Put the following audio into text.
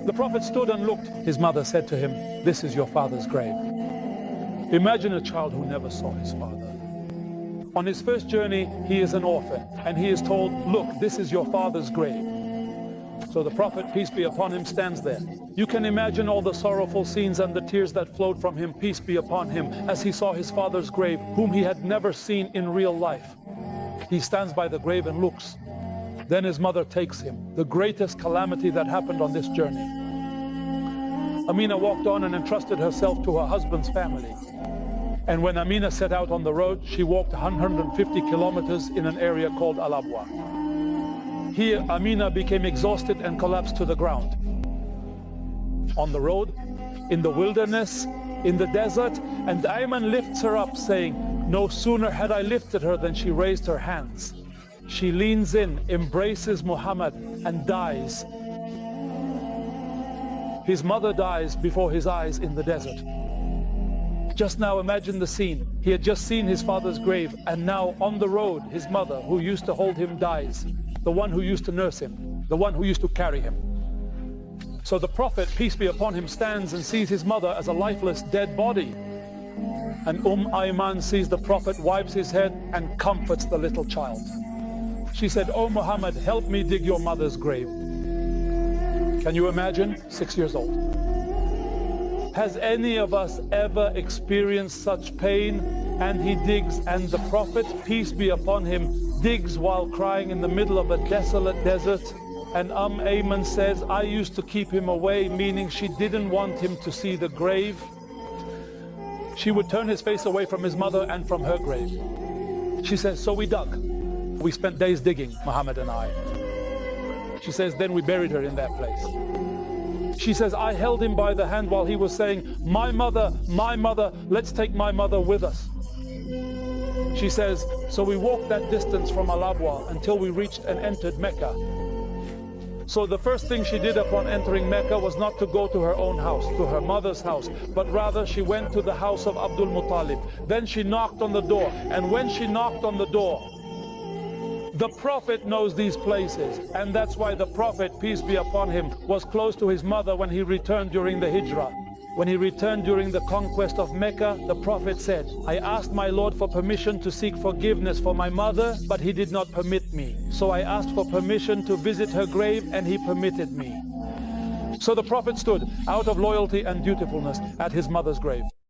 The Prophet stood and looked. His mother said to him, "This is your father's grave." Imagine a child who never saw his father. On his first journey, he is an orphan, and he is told, "Look, this is your father's grave." So the Prophet, peace be upon him, stands there. You can imagine all the sorrowful scenes and the tears that flowed from him, peace be upon him, as he saw his father's grave, whom he had never seen in real life. He stands by the grave and looks. Then his mother takes him, the greatest calamity that happened on this journey. Amina walked on and entrusted herself to her husband's family. And when Amina set out on the road, she walked 150 kilometers in an area called Al-Abwa. Here, Amina became exhausted and collapsed to the ground. On the road, in the wilderness, in the desert, and Ayman lifts her up, saying, "No sooner had I lifted her than she raised her hands." She leans in, embraces Muhammad, and dies. His mother dies before his eyes in the desert. Just now imagine the scene. He had just seen his father's grave, and now on the road, his mother, who used to hold him, dies. The one who used to nurse him, the one who used to carry him. So the Prophet, peace be upon him, stands and sees his mother as a lifeless, dead body. And Ayman sees the Prophet, wipes his head, and comforts the little child. She said, "Oh Muhammad, help me dig your mother's grave." Can you imagine? 6 years old. Has any of us ever experienced such pain? And he digs, and the Prophet, peace be upon him, digs while crying in the middle of a desolate desert. And Ayman says, "I used to keep him away," meaning she didn't want him to see the grave. She would turn his face away from his mother and from her grave. She says, "So we dug. We spent days digging, Muhammad and I." She says, "Then we buried her in that place." She says, "I held him by the hand while he was saying, 'My mother, let's take my mother with us.'" She says, "So we walked that distance from Al-Abwa until we reached and entered Mecca." So the first thing she did upon entering Mecca was not to go to her own house, to her mother's house, but rather she went to the house of Abdul Muttalib. Then she knocked on the door, and when she knocked on the door, the Prophet knows these places, and that's why the Prophet, peace be upon him, was close to his mother when he returned during the Hijrah. When he returned during the conquest of Mecca, the Prophet said, "I asked my Lord for permission to seek forgiveness for my mother, but he did not permit me. So I asked for permission to visit her grave, and he permitted me." So the Prophet stood out of loyalty and dutifulness at his mother's grave.